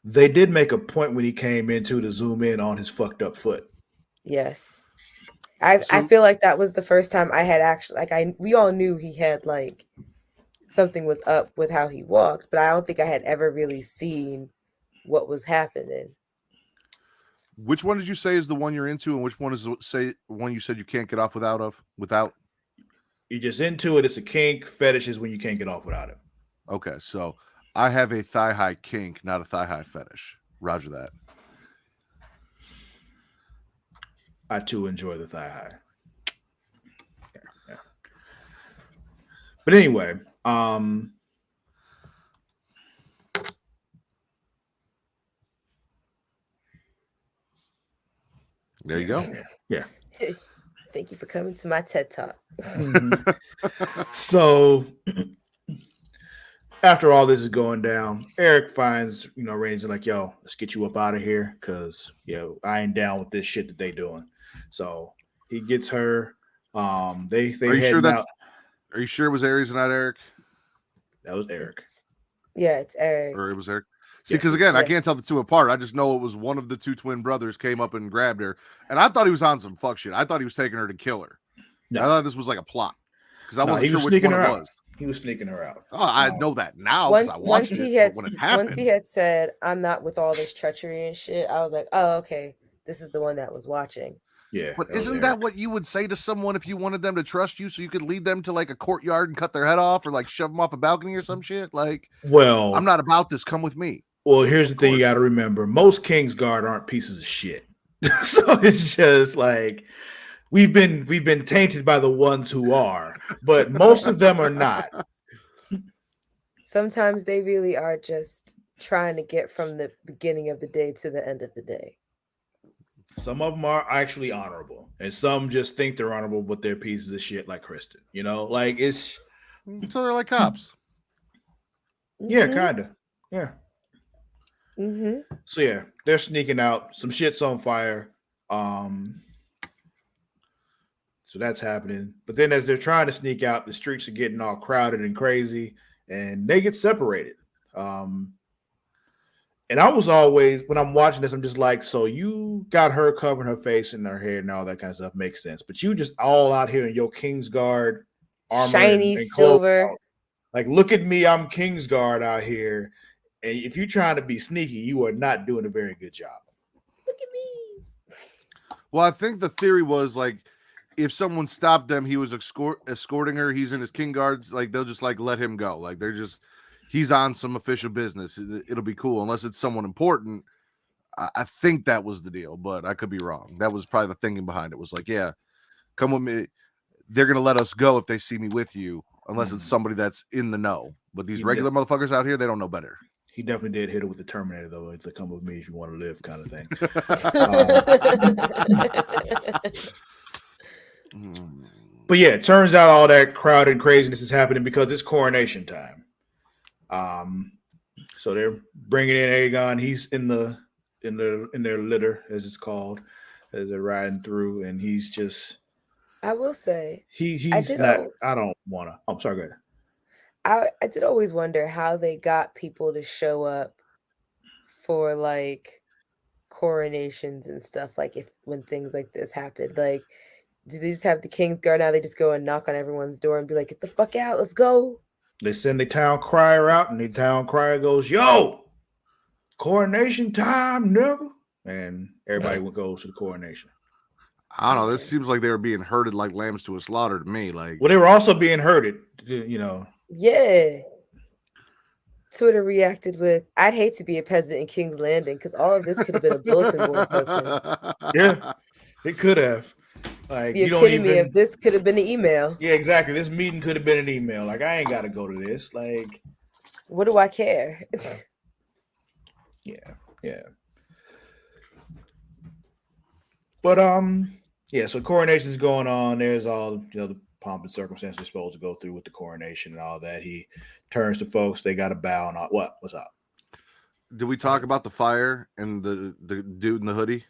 They did make a point when he came into to zoom in on his fucked up foot. Yes. I feel like that was the first time I had actually, like, we all knew he had like something was up with how he walked, but I don't think I had ever really seen what was happening. Which one did you say is the one you're into, and which one is one you said you can't get off without? You're just into it. It's a kink. Fetish is when you can't get off without it. Okay, so I have a thigh high kink, not a thigh high fetish. Roger that. I too enjoy the thigh high. Yeah. But anyway, there you go. Yeah. Thank you for coming to my TED Talk. Mm-hmm. So after all this is going down, Eric finds, Rain's like, yo, let's get you up out of here because, I ain't down with this shit that they doing. So he gets her. They Are you sure out. Are you sure it was Aries and not Eric? That was Eric. It's Eric. Or it was Eric. See, because again, I can't tell the two apart. I just know it was one of the two twin brothers came up and grabbed her, and I thought he was on some fuck shit. I thought he was taking her to kill her. No. I thought this was like a plot because I wasn't sure which one it was. He was sneaking her out. Oh, I know that now. Once he had said, "I'm not with all this treachery and shit," I was like, "Oh, okay, this is the one that was watching." Yeah, but isn't that what you would say to someone if you wanted them to trust you, so you could lead them to like a courtyard and cut their head off, or like shove them off a balcony or some shit? Like, well, I'm not about this. Come with me. Well, here's the thing you got to remember: most Kingsguard aren't pieces of shit. So it's just like we've been tainted by the ones who are, but most of them are not. Sometimes they really are just trying to get from the beginning of the day to the end of the day. Some of them are actually honorable, and some just think they're honorable, but they're pieces of shit like Kristen. You know, like it's So they're like cops. yeah, Mm-hmm. kind of, yeah. Mm-hmm. So yeah, they're sneaking out. Some shit's on fire. Um, so that's happening. But then as they're trying to sneak out, the streets are getting all crowded and crazy, and they get separated. Um, and I was always when I'm watching this, I'm just like, so you got her covering her face and her hair and all that kind of stuff makes sense. But you just all out here in your Kingsguard armor Shiny and clothes silver. out. Like, look at me, I'm Kingsguard out here. And if you're trying to be sneaky, you are not doing a very good job. Look at me. Well, I think the theory was like, if someone stopped them, he was escorting her. He's in his king guards. Like they'll just like let him go. Like he's on some official business. It'll be cool unless it's someone important. I think that was the deal, but I could be wrong. That was probably the thinking behind it. Was like, yeah, come with me. They're gonna let us go if they see me with you, unless it's somebody that's in the know. But these regular motherfuckers out here, they don't know better. He definitely did hit it with the Terminator, though. It's a come with me if you want to live kind of thing. But yeah, it turns out all that crowd and craziness is happening because it's coronation time. So they're bringing in Aegon. He's in their litter, as it's called, as they're riding through, and he's just. I will say, he's not. I don't want to. I'm sorry. Go ahead. I did always wonder how they got people to show up for like coronations and stuff. Like when things like this happen, like do they just have the King's Guard now? They just go and knock on everyone's door and be like, "Get the fuck out, let's go." They send the town crier out, and the town crier goes, "Yo, coronation time, nigga!" And everybody goes to the coronation. I don't know. This seems like they were being herded like lambs to a slaughter to me. Like, well, they were also being herded, you know. Yeah. Twitter reacted with, "I'd hate to be a peasant in King's Landing because all of this could have been a bulletin board poster." Yeah, it could have. Like the epitome of this could have been an email. Yeah, exactly. This meeting could have been an email. Like, I ain't got to go to this. Like, what do I care? yeah. But yeah. So coronation's going on. There's all the pomp and circumstances supposed to go through with the coronation and all that. He turns to folks. They got to bow and all. What's up? Did we talk about the fire and the dude in the hoodie?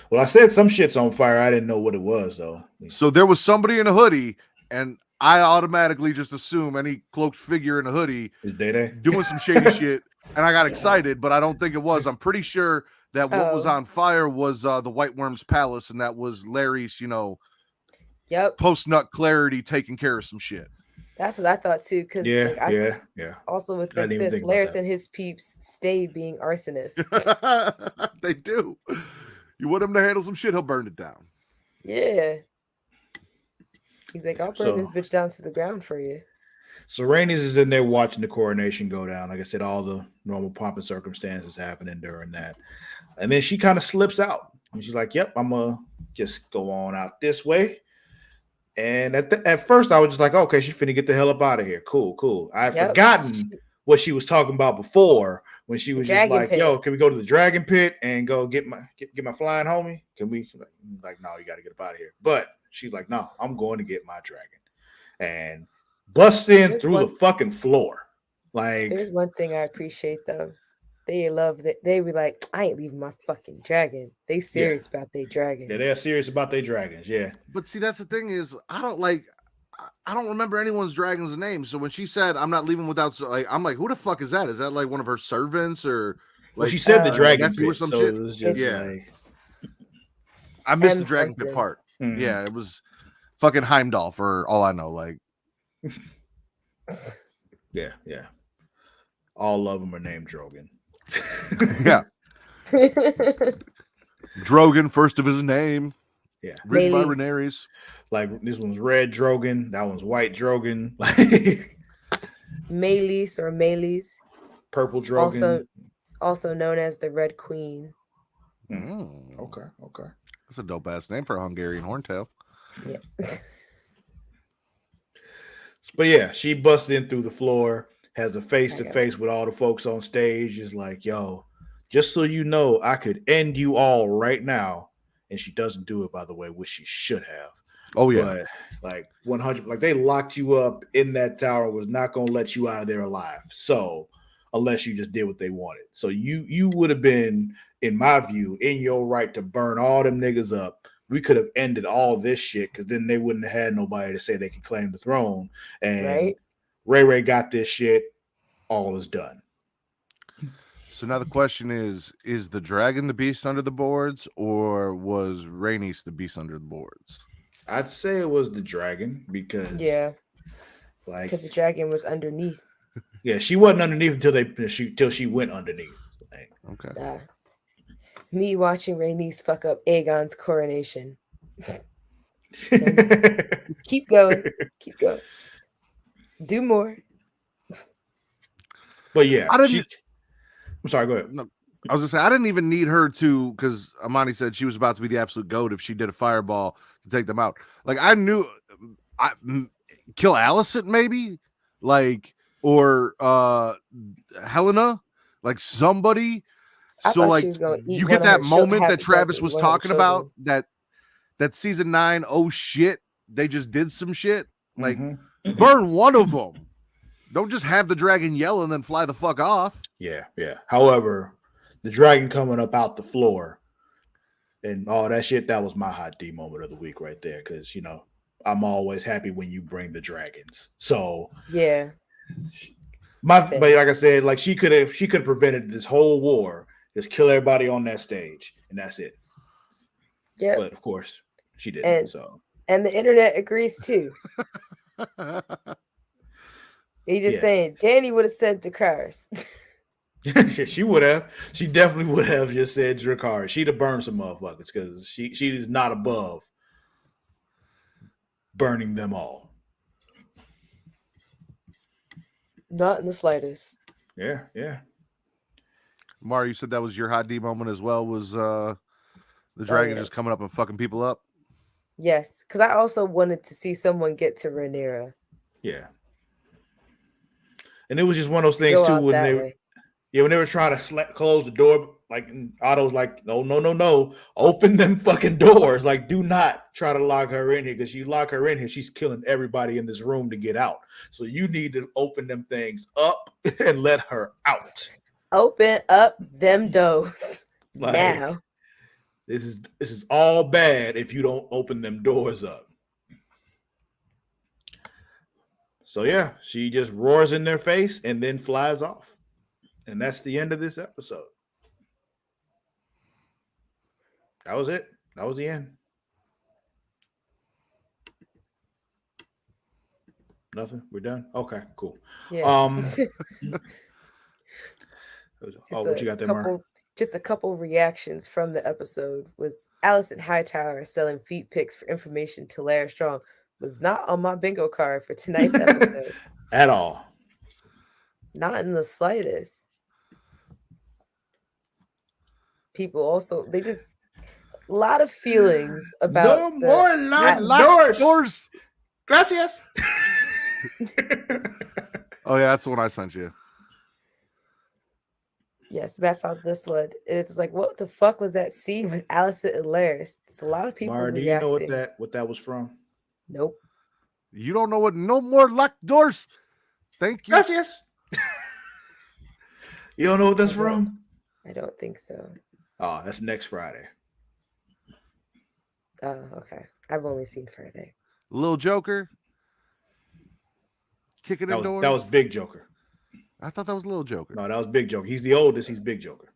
Well, I said some shit's on fire. I didn't know what it was, though. So there was somebody in a hoodie, and I automatically just assume any cloaked figure in a hoodie is Day doing some shady shit. And I got excited, but I don't think it was. I'm pretty sure that what was on fire was the White Worm's palace, and that was Larry's, post-nut clarity taking care of some shit. That's what I thought too. Cause yeah. Also with this, Laris and his peeps stay being arsonists. They do. You want him to handle some shit, he'll burn it down. Yeah. He's like, "I'll burn this bitch down to the ground for you." So Rhaenys is in there watching the coronation go down. Like I said, all the normal pomp and circumstances happening during that. And then she kind of slips out. And she's like, "Yep, I'm going to just go on out this way." And at first I was just like, "Okay, she's finna get the hell up out of here. Cool. I had forgotten what she was talking about before when she was just like, "Yo, can we go to the dragon pit and go get my flying homie? Can we?" Like, no, you got to get up out of here. But she's like, "No, I'm going to get my dragon." And bust in through the fucking floor. Like, there's one thing I appreciate though. They love that. They be like, "I ain't leaving my fucking dragon." They serious about their dragons. Yeah, they're serious about their dragons. Yeah. But see, that's the thing is, I don't remember anyone's dragon's name. So when she said, "I'm not leaving without," I'm like, who the fuck is that? Is that like one of her servants or like? Well, she said the dragon pit, or some shit. It was just like, I missed the dragon pit part. Mm-hmm. Yeah, it was fucking Heimdall for all I know. Like, yeah. All of them are named Drogon. Yeah. Drogon, first of his name. Yeah. Written by Rhaenyra. Like, this one's red Drogon. That one's white Drogon. Like, Meleys or Meleys. Purple Drogon. Also known as the Red Queen. Okay. That's a dope ass name for a Hungarian horntail. Yeah. But yeah, she busts in through the floor. has a face-to-face with all the folks on stage. Is like, yo, just so you know, I could end you all right now. And she doesn't do it, by the way, which she should have. Oh yeah. But like 100, like they locked you up in that tower, was not going to let you out of there alive. So unless you just did what they wanted. So you would have been, in my view, in your right to burn all them niggas up. We could have ended all this shit because then they wouldn't have had nobody to say they could claim the throne. And Right? Ray got this shit. All is done. So now the question is the dragon the beast under the boards, or was Rhaenys the beast under the boards? I'd say it was the dragon because Yeah, like because the dragon was underneath. yeah, she wasn't underneath until she went underneath. Like, Okay. Me watching Rhaenys fuck up Aegon's coronation. Keep going. Keep going. Do more. But yeah, I didn't. I'm sorry. Go ahead. No, I was gonna say I didn't even need her to, because Amani said she was about to be the absolute goat if she did a fireball to take them out. Like I knew, kill Alicent maybe, like, or Helena, like somebody. So like you get that moment that Travis was talking about, that season 9. Oh shit, they just did some shit. Like burn one of them. Don't just have the dragon yell and then fly the fuck off. Yeah. However, the dragon coming up out the floor and all that shit, that was my hot D moment of the week right there. Because, you know, I'm always happy when you bring the dragons. So, yeah. but like I said, like she could have prevented this whole war, just kill everybody on that stage, and that's it. Yeah. But of course, she didn't. And the internet agrees too. He just saying Danny would have said Dracarys. She would have. She definitely would have just said Dracarys. She'd have burned some motherfuckers because she's not above burning them all. Not in the slightest. Yeah. Mar, you said that was your hot D moment as well, was the dragon just coming up and fucking people up? Yes, because I also wanted to see someone get to Rhaenyra. Yeah. And it was just one of those things too when they were trying to close the door, like Otto's like, no, open them fucking doors. Like, do not try to lock her in here, because you lock her in here, she's killing everybody in this room to get out. So you need to open them things up and let her out. Open up them doors now. This is all bad if you don't open them doors up. So yeah, she just roars in their face and then flies off. And that's the end of this episode. That was it. That was the end. Nothing? We're done? Okay, cool. Yeah. What you got there, Mark? Just a couple reactions from the episode was Alicent Hightower selling feet pics for information to Lara Strong was not on my bingo card for tonight's episode. At all. Not in the slightest. People also, they just, a lot of feelings about more locked doors. Gracias. Oh yeah, that's the one I sent you. Yes, Matt found this one. It's like, what the fuck was that scene with Alicent and Laris? It's a lot of people Mar, do you know what that was from? Nope. You don't know what no more locked doors. Thank you. Gracias. You don't know what that's from? I don't think so. Oh, that's next Friday. Oh, okay. I've only seen Friday. Little Joker. Kicking in doors. That was Big Joker. I thought that was Little Joker. No, that was Big Joker. He's the oldest. He's Big Joker.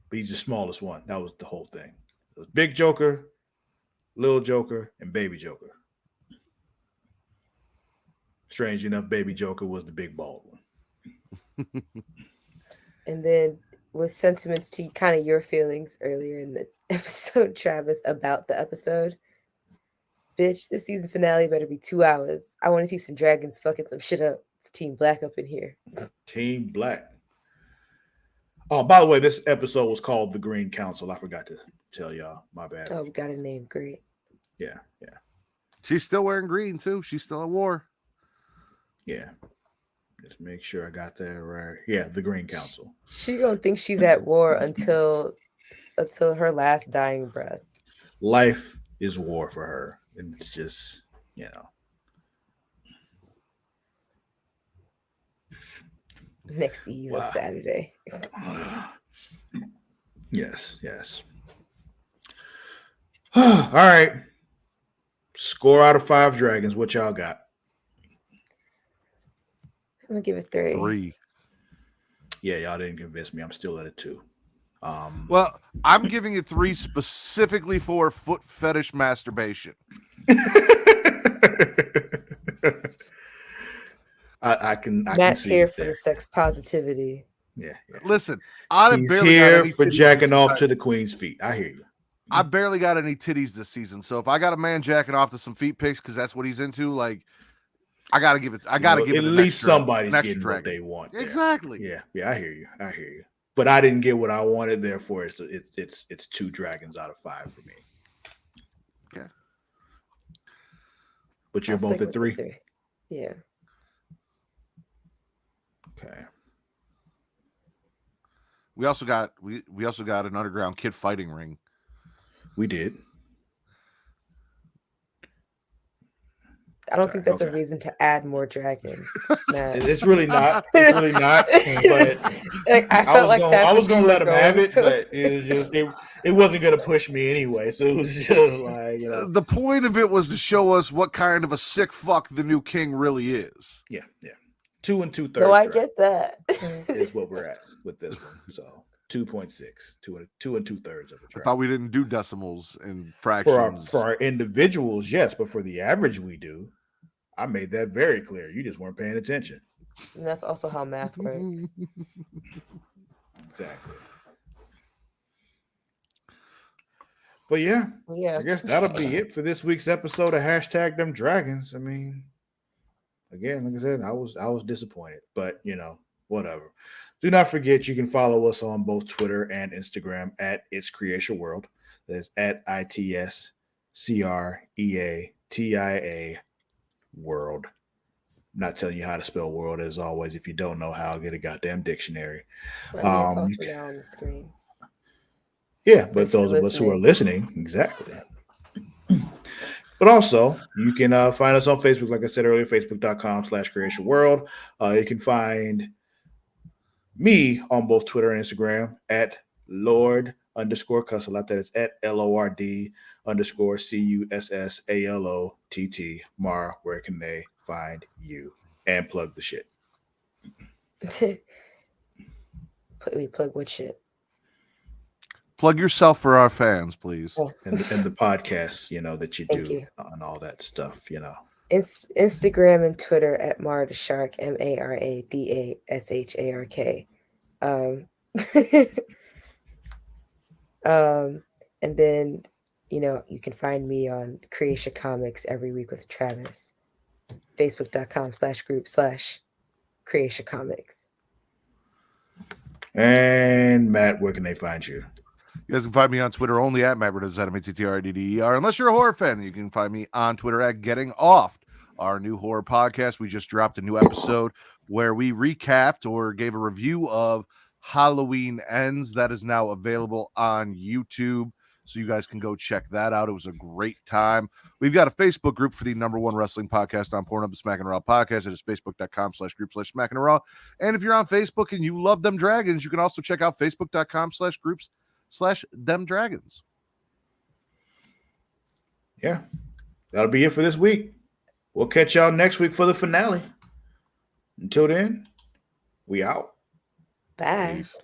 But he's the smallest one. That was the whole thing. It was Big Joker, Little Joker, and Baby Joker. Strange enough, Baby Joker was the big bald one. And then with sentiments to kind of your feelings earlier in the episode, Travis, about the episode. Bitch, this season finale better be 2 hours. I want to see some dragons fucking some shit up. It's Team Black up in here. Team Black. Oh, by the way, this episode was called The Green Council. I forgot to tell y'all. My bad. Oh, we got a name. Great. Yeah. She's still wearing green too. She's still at war. Yeah. Just make sure I got that right. Yeah, the Green Council. She gonna think she's at war until her last dying breath. Life is war for her. And it's just, Next Eve is Wow. Saturday. Yes. All right. Score out of 5 dragons. What y'all got? I'm gonna give it 3. 3. Yeah, y'all didn't convince me. I'm still at a 2. Well, I'm giving it 3 specifically for foot fetish masturbation. I can Matt's see here it for there. the sex positivity. Yeah. Listen, I He's barely got here any for titties jacking this off time. to the queen's feet. I hear you. I barely got any titties this season. So if I got a man jacking off to some feet pics because that's what he's into, like, I gotta give it. I gotta give it at an least extra, somebody's an extra getting dragon. what they want. There. Exactly. Yeah. I hear you. But I didn't get what I wanted. Therefore, it's 2 dragons out of 5 for me. Okay. But you're I'll both stick at with 3. the 3. Yeah. Okay. We also got an underground kid fighting ring. We did. I don't think that's a reason to add more dragons. Matt. It's really not. It's really not. But like, I was gonna let him have it, but it wasn't gonna push me anyway. So it was just like, The point of it was to show us what kind of a sick fuck the new king really is. Yeah. 2 2/3. No, I get that. Is what we're at with this one. So 2.6, 2 2 2/3 of a dragon. I thought we didn't do decimals and fractions. For our individuals, yes, but for the average we do. I made that very clear. You just weren't paying attention. And that's also how math works. Exactly. But yeah, I guess that'll be it for this week's episode of Hashtag Them Dragons. I mean, again, like I said, I was disappointed, but whatever. Do not forget you can follow us on both Twitter and Instagram at It's Creation World. That's at ITSCREATIA World. I'm not telling you how to spell world as always. If you don't know how, get a goddamn dictionary. It's also now on the screen. Yeah, but those of us who are listening, exactly. But also, you can find us on Facebook, like I said earlier, facebook.com/Creation World. You can find me on both Twitter and Instagram at Lord_Cussalott. That is at LORD_CUSSALOTT. Mara, where can they find you? And plug the shit. We plug what shit? Plug yourself for our fans, please. And the podcasts, that you do and all that stuff, Instagram and Twitter at Maradashark, MARADASHARK. And then, you can find me on Creation Comics every week with Travis. Facebook.com/group/Creation Comics. And Matt, where can they find you? You guys can find me on Twitter only at MattRedder, unless you're a horror fan. You can find me on Twitter at Getting Off, our new horror podcast. We just dropped a new episode where we recapped or gave a review of Halloween Ends. That is now available on YouTube, so you guys can go check that out. It was a great time. We've got a Facebook group for the #1 wrestling podcast on Pornhub, the Smack and Raw podcast. It is facebook.com/group/Smack and Raw. And if you're on Facebook and you love Them Dragons, you can also check out facebook.com/groups/Them Dragons. Yeah, that'll be it for this week. We'll catch y'all next week for the finale. Until then, we out. Bye. Peace.